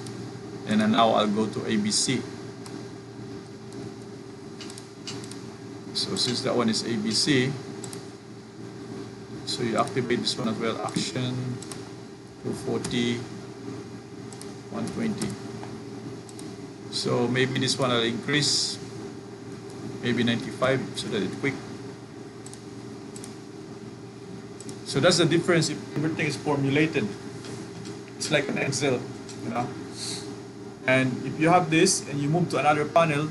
and then now I'll go to ABC. So since that one is ABC, so you activate this one as well. Action 240, 120. So maybe this one I'll increase, maybe 95, so that it's quick. So that's the difference if everything is formulated. It's like an Excel, you know. And if you have this and you move to another panel,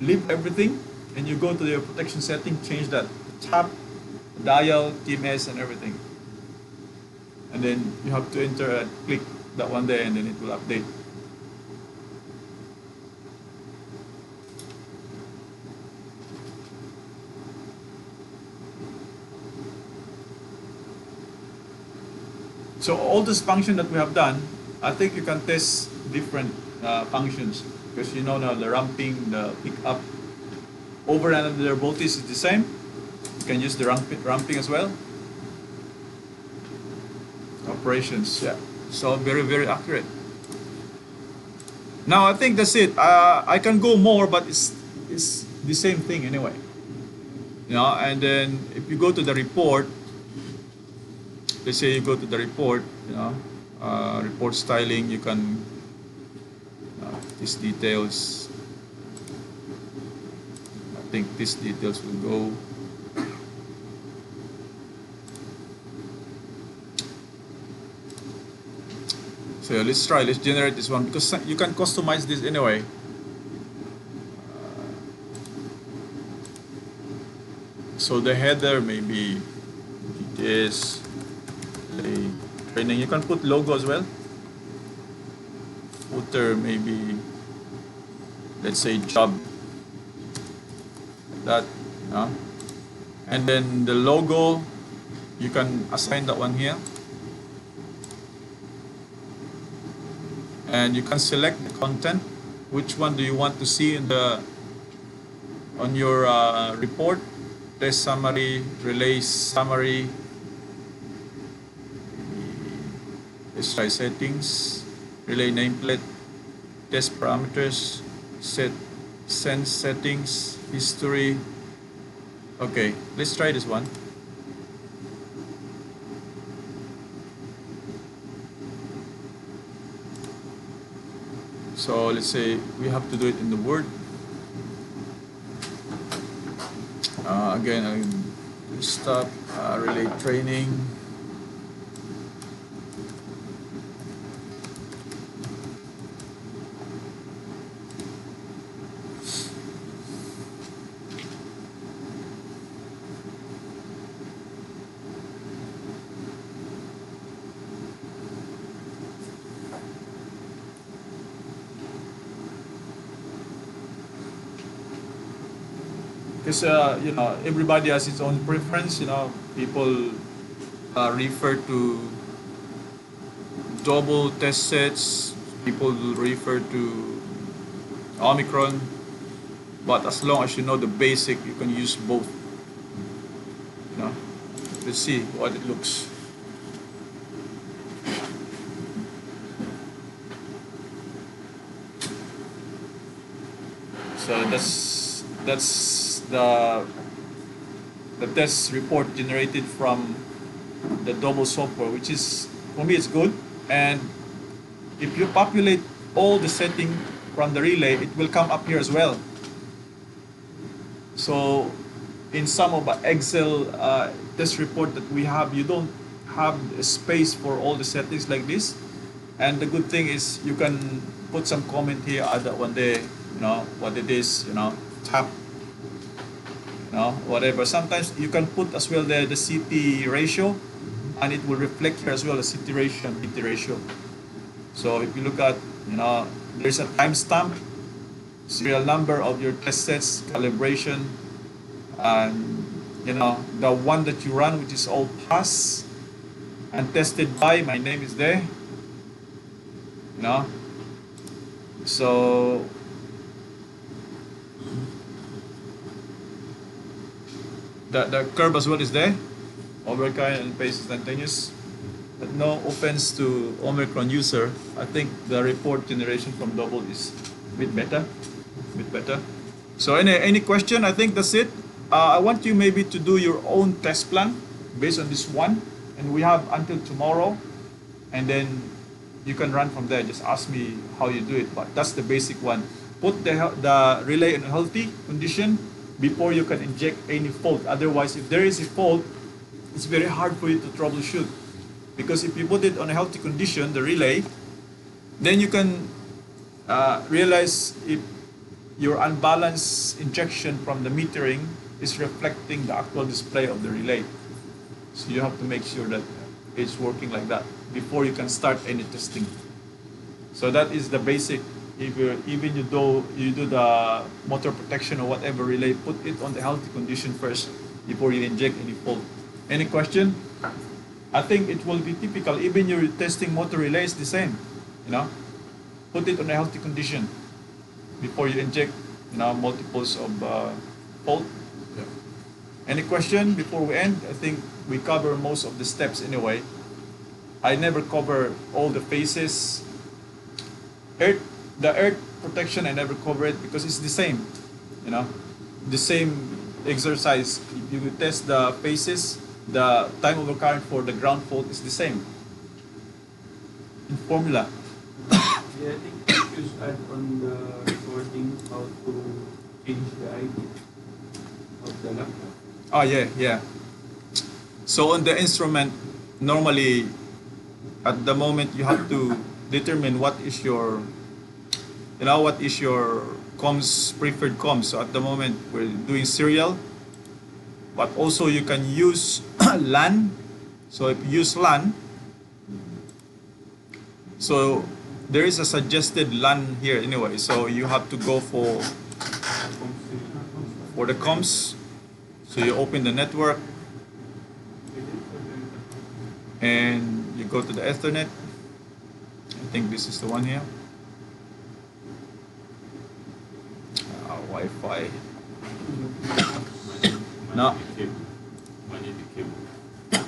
leave everything, and you go to your protection setting, change that tab, dial, TMS, and everything. And then you have to enter and click that one there, and then it will update. So all this function that we have done, I think you can test different functions, because you know now the ramping, the pickup, over and under voltage is the same. You can use the ramping as well. Operations, yeah. So very, very accurate. Now I think that's it. I can go more, but it's the same thing anyway. You know, and then if you go to the report, let's say you go to the report, you know, report styling, you can, these details, I think these details will go. So let's generate this one, because you can customize this anyway. So the header maybe this. Training, you can put logo as well. Footer maybe, let's say job, that, and then the logo, you can assign that one here, and you can select the content. Which one do you want to see in the on your report? test summary, relay summary. Let's try settings, relay nameplate, test parameters, sense settings, history. Okay, let's try this one. So let's say we have to do it in the Word. Again, I stop relay training. Because you know, everybody has its own preference. You know, people refer to double test sets. People refer to Omicron. But as long as you know the basic, you can use both. You know, let's see what it looks. So that's the test report generated from the Doble software, which is, for me, it's good. And if you populate all the setting from the relay, it will come up here as well. So in some of the Excel test report that we have, you don't have a space for all the settings like this. And the good thing is you can put some comment here, add that one there, you know, what it is, you know, tap, you know, whatever. Sometimes you can put as well the CT ratio, and it will reflect here as well the CT ratio and PT ratio. So if you look at, you know, there's a timestamp, serial number of your test sets, calibration, and, you know, the one that you run, which is all pass and tested by, my name is there, you know. So the curve as well is there, Omicron and pace instantaneous. But no offense to Omicron user, I think the report generation from Double is a bit better. So any question? I think that's it. I want you maybe to do your own test plan based on this one, and we have until tomorrow, and then you can run from there. Just ask me how you do it, but that's the basic one. Put the relay in a healthy condition before you can inject any fault. Otherwise, if there is a fault, it's very hard for you to troubleshoot. Because if you put it on a healthy condition, the relay, then you can realize if your unbalanced injection from the metering is reflecting the actual display of the relay. So you have to make sure that it's working like that before you can start any testing. So that is the basic. If you do the motor protection or whatever relay, put it on the healthy condition first before you inject any fault. Any question? I think it will be typical. Even your testing motor relay is the same. You know, put it on a healthy condition before you inject, you know, multiples of fault. Yeah. Any question before we end? I think we cover most of the steps anyway. I never cover all the phases. The earth protection, I never cover it because it's the same, you know, the same exercise. If you test the phases, the time over current for the ground fault is the same in formula. Yeah, I think you should add on the recording how to change the ID of the laptop. Oh yeah. So on the instrument, normally at the moment you have to determine what is your comms, preferred comms. So at the moment we're doing serial, but also you can use LAN. So if you use LAN, so there is a suggested LAN here anyway. So you have to go for the comms. So you open the network and you go to the Ethernet. I think this is the one here. Wi-Fi. No. The cable. I need the cable. Yeah.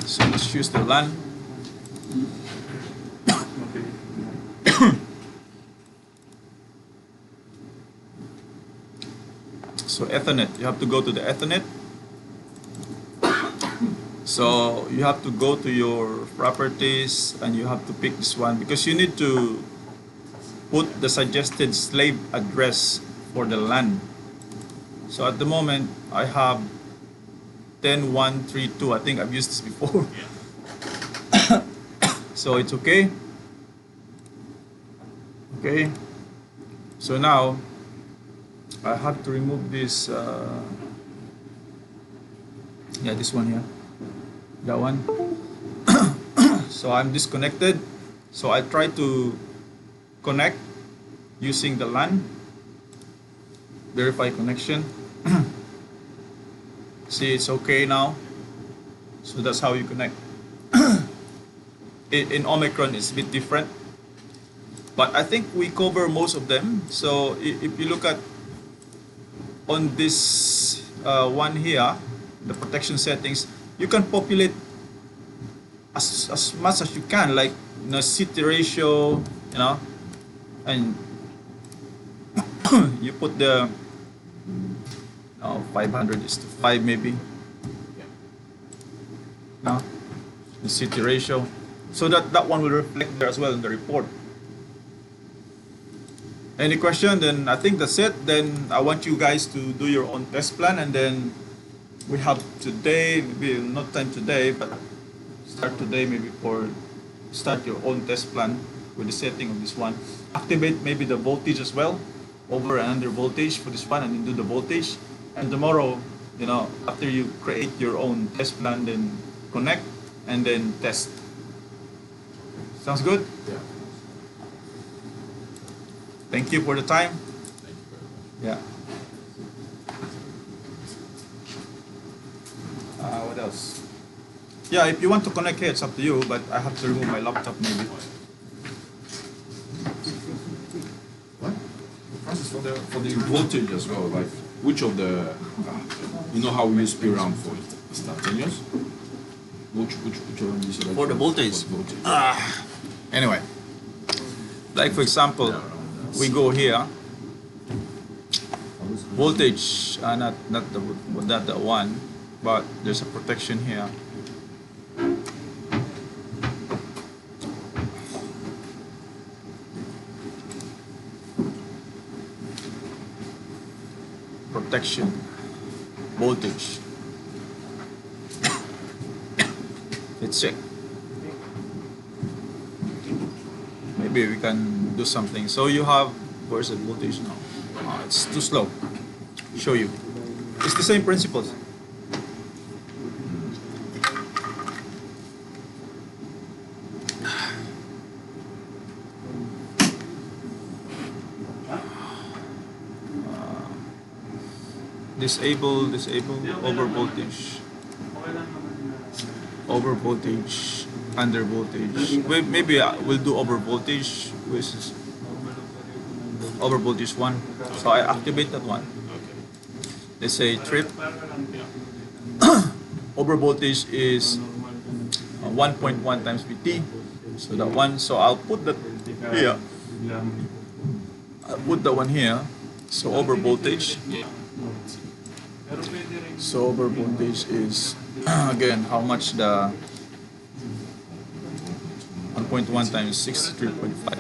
So let's choose the LAN. So Ethernet, you have to go to the Ethernet. So you have to go to your properties and you have to pick this one because you need to put the suggested slave address for the LAN. So at the moment I have 10132. I think I've used this before. So it's okay. Okay. So now I have to remove this. Yeah, this one here. That one. So I'm disconnected. So I try to connect using the LAN. Verify connection. See, it's okay now. So that's how you connect. In Omicron, it's a bit different. But I think we cover most of them. So if you look at on this one here, the protection settings, you can populate as much as you can, like city ratio, and you put the 500 is to 5 maybe. No, the city ratio, so that one will reflect there as well in the report. Any question? Then I think that's it. Then I want you guys to do your own test plan, and then we have today, maybe not time today, but start today maybe for start your own test plan with the setting of this one. Activate maybe the voltage as well, over and under voltage for this one, and then do the voltage. And tomorrow, after you create your own test plan, then connect and then test. Sounds good? Yeah. Thank you for the time. Thank you very much. Yeah. What else? Yeah, if you want to connect here, it's up to you, but I have to remove my laptop maybe. What? Francis, for the voltage as well, like which of the, how we use PRAM for instantaneous? Which one you select? For the voltage? For the voltage. Anyway, like for example, we go here, voltage, not the one, but there's a protection here. Protection, voltage. Let's check. Maybe we can do something. So you have, where's the voltage now? It's too slow. Show you. It's the same principles. Disable, over voltage, under voltage. Maybe we'll do over voltage, which is over voltage 1. So I activate that one. Let's say trip. Over voltage is 1.1 times VT. So that one. So I'll put that here. I'll put that one here. So over voltage. So over voltage is again how much the 1.1 times 63.5.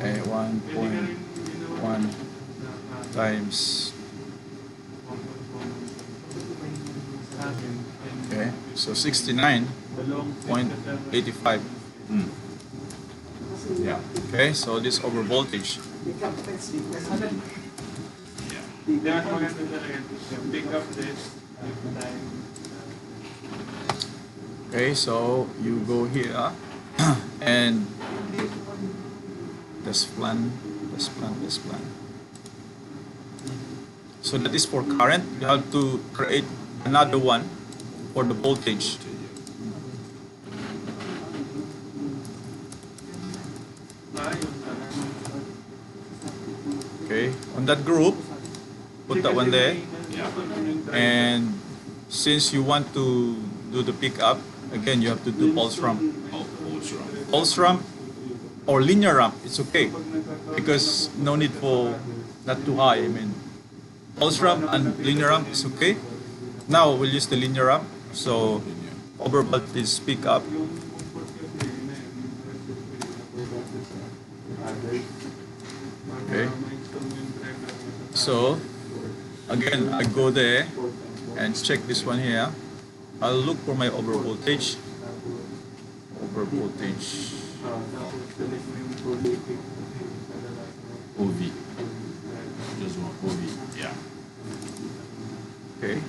1.1 times. Okay, so 69.85. Yeah. Okay, so this over voltage. Okay, so you go here and this plan. So that is for current. You have to create another one for the voltage. Okay, on that group, put that one there. And since you want to do the pickup, again you have to do pulse ramp. Pulse ramp or linear ramp, it's okay because no need for not too high. I mean, pulse ramp and linear ramp is okay. Now we'll use the linear ramp. So over voltage pickup. Okay. So again, I go there and check this one here. I'll look for my over voltage. Over voltage. OV. Just one OV. Yeah. Okay.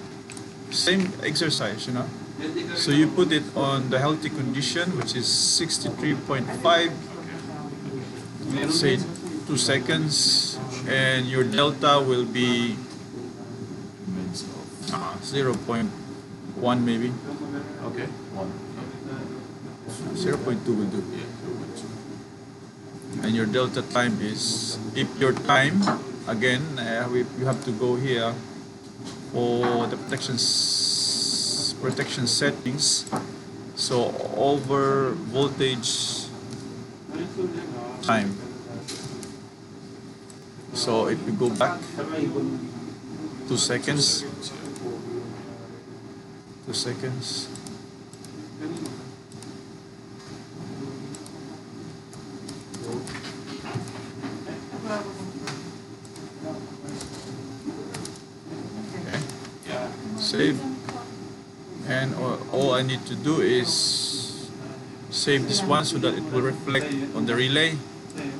Same exercise, you know. So you put it on the healthy condition, which is 63.5. Let's say 2 seconds, and your delta will be 0.1 maybe. Okay. 0.2 will do. And your delta time is, if your time, again, you have to go here for the protection settings. So over voltage time. So if you go back 2 seconds, 2 seconds. Okay. Save. And all I need to do is save this one so that it will reflect on the relay,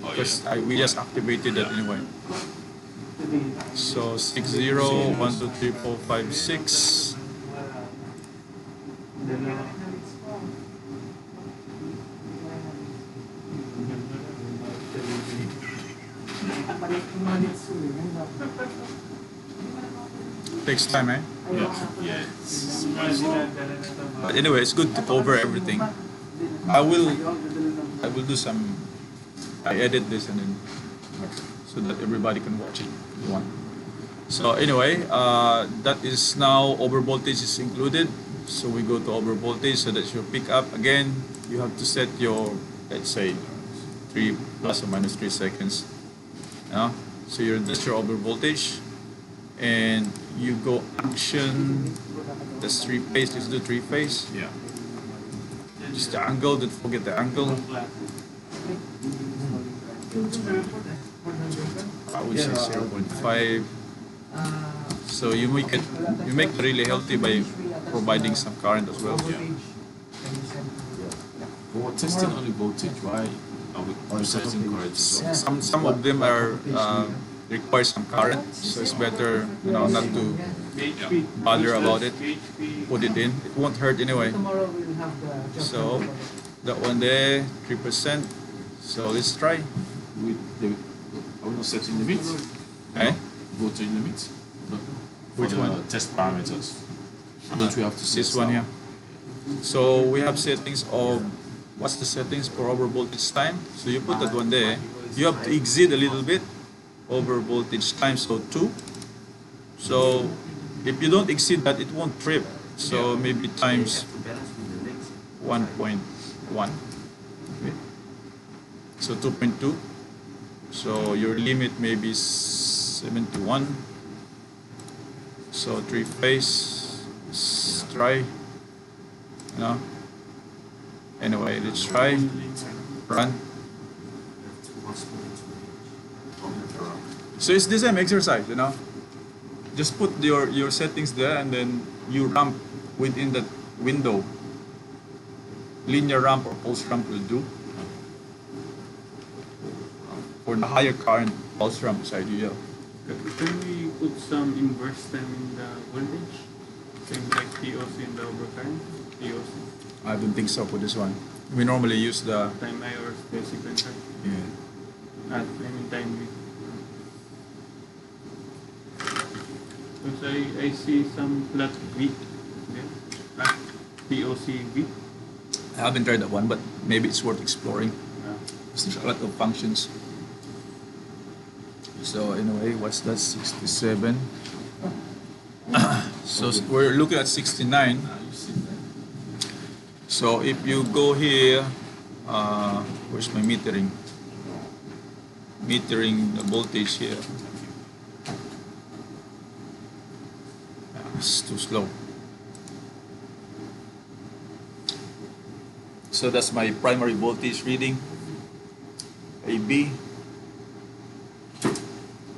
because we just activated that anyway. So 60, 1, 2, 3, 4, 5, 6. Takes time, eh? Yeah. But anyway, it's good to cover everything. I will do some. I edit this and then so that everybody can watch it if you want. So anyway, that is now over voltage is included. So we go to over voltage, so that's your pickup. Again, you have to set your, let's say, 3 plus or minus 3 seconds. Yeah. So that's your over voltage, and you go action. That's 3 phase. Let's do 3 phase. Yeah. Just the angle. Don't forget the angle. I would say 0.5. So you make it really healthy by providing some current as well. Yeah. But we're testing only voltage. Why are we processing current as well? Some of them are require some current, so it's better, not to bother about it. Put it in. It won't hurt anyway. So that one there, 3%. So let's try. Are we not setting limits? Eh? Voltage limits? No. Which For the one? Test parameters. Don't we have to set This one some? here. So we have settings of, what's the settings for over voltage time? So you put that one there. You have to exceed a little bit over voltage time, so 2. So if you don't exceed that, it won't trip. So maybe times 1.1. Okay. So 2.2. So your limit may be 71. So 3 phase. Let's try. Anyway, let's try. Run. So it's the same exercise, Just put your settings there and then you ramp within that window. Linear ramp or pulse ramp will do. For the higher current, pulse ramp is ideal. Can we put some inverse time in the voltage? Same like TOC in the overcurrent? TOC? I don't think so for this one. We normally use the Time I or space sequencer? yeah. Time V. Because I see some flat V POCV. I haven't tried that one, but maybe it's worth exploring. There's a lot of functions. So anyway, what's that? 67. So we're looking at 69. So if you go here, where's my metering? Metering the voltage here. It's too slow. So that's my primary voltage reading. AB.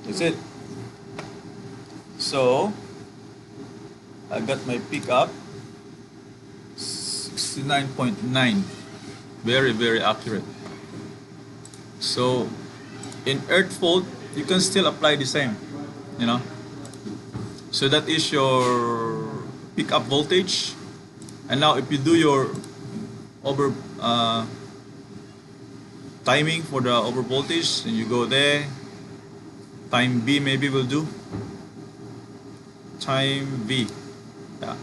That's it. So I got my pickup 69.9. Very, very accurate. So in earth fault, you can still apply the same, you know. So that is your pickup voltage. And now if you do your over timing for the over voltage, then you go there. Time B maybe will do. Time V. Yeah.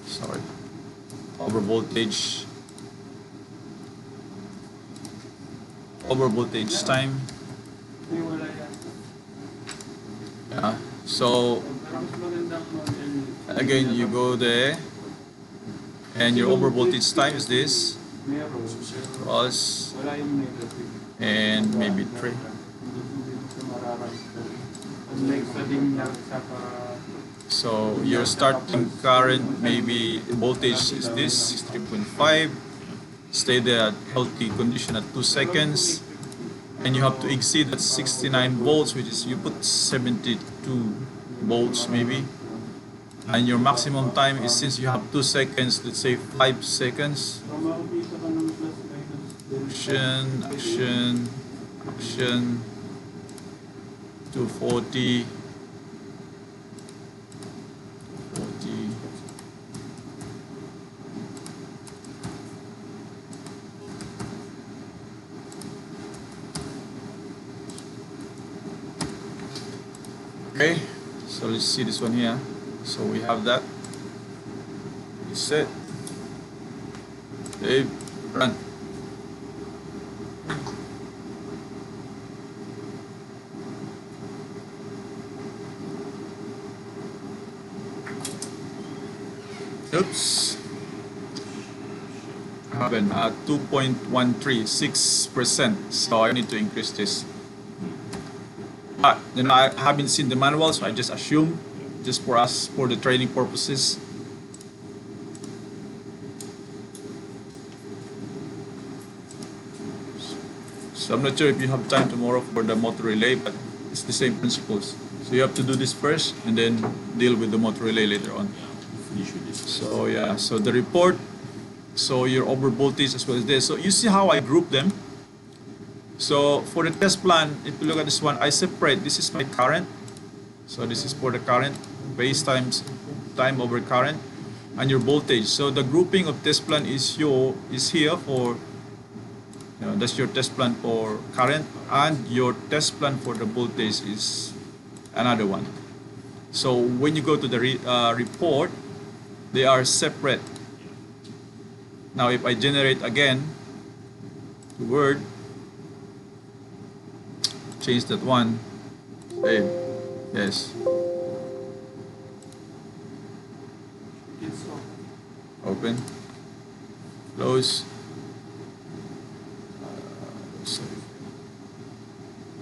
Sorry. Over voltage. Over voltage time. Yeah. So again, you go there, and your over voltage time is this. Plus, and maybe 3. So your starting current, maybe voltage is this 63.5. Stay there at healthy condition at 2 seconds, and you have to exceed that 69 volts, which is you put 72 volts maybe. And your maximum time is, since you have 2 seconds, let's say 5 seconds. Action, 240, 40. Okay, so let's see this one here. So we have that. Set. Okay, run. Oops. Happened at 2.136%. So I need to increase this. But you know, I haven't seen the manual, so I just assume, just for us, for the training purposes. So I'm not sure if you have time tomorrow for the motor relay, but it's the same principles. So you have to do this first and then deal with the motor relay later on. So yeah, so the report, so your over voltage as well as this. So you see how I group them. So for the test plan, if you look at this one, I separate, this is my current. So this is for the current, base times time over current, and your voltage. So the grouping of test plan is here for, you know, that's your test plan for current, and your test plan for the voltage is another one. So when you go to the report, they are separate. Now if I generate again the word, change that one, save, yes, open, close, save.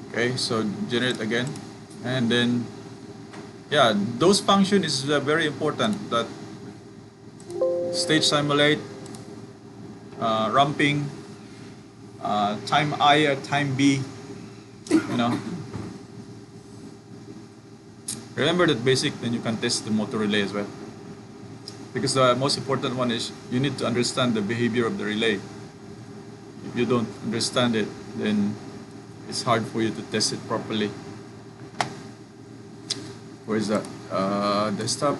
Okay, so generate again, and then yeah, those function is very important, that stage simulate, ramping, time I or time B, you know. Remember that basic, then you can test the motor relay as well. Because the most important one is you need to understand the behavior of the relay. If you don't understand it, then it's hard for you to test it properly. Where is that? Desktop.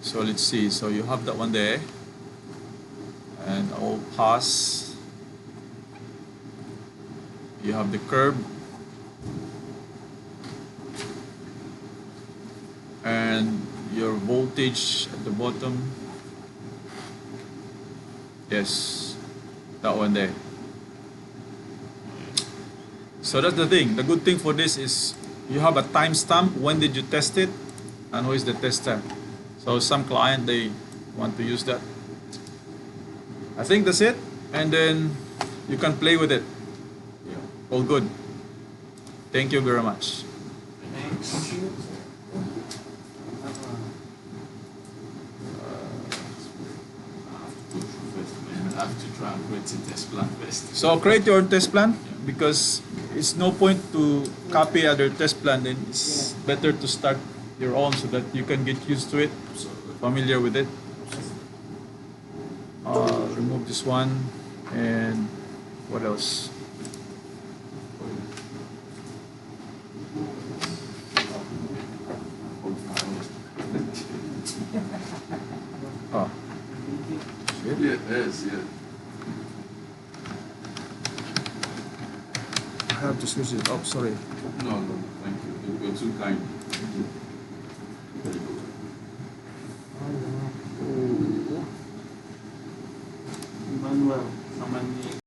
So let's see. So you have that one there, and I'll pass. You have the curve. voltage at the bottom. Yes, that one there. So that's the thing. The good thing for this is you have a timestamp. When did you test it, and who is the tester? So some client, they want to use that. I think that's it, and then you can play with it. Yeah. All good. Thank you very much. I have to try and create a test plan first. So create your own test plan, because it's no point to copy other test plan. Then it's better to start your own so that you can get used to it, familiar with it. Remove this one, and what else? Oh, shit. Yeah, yes, yeah. I have to switch it up. Sorry. No, no, thank you. You're too kind.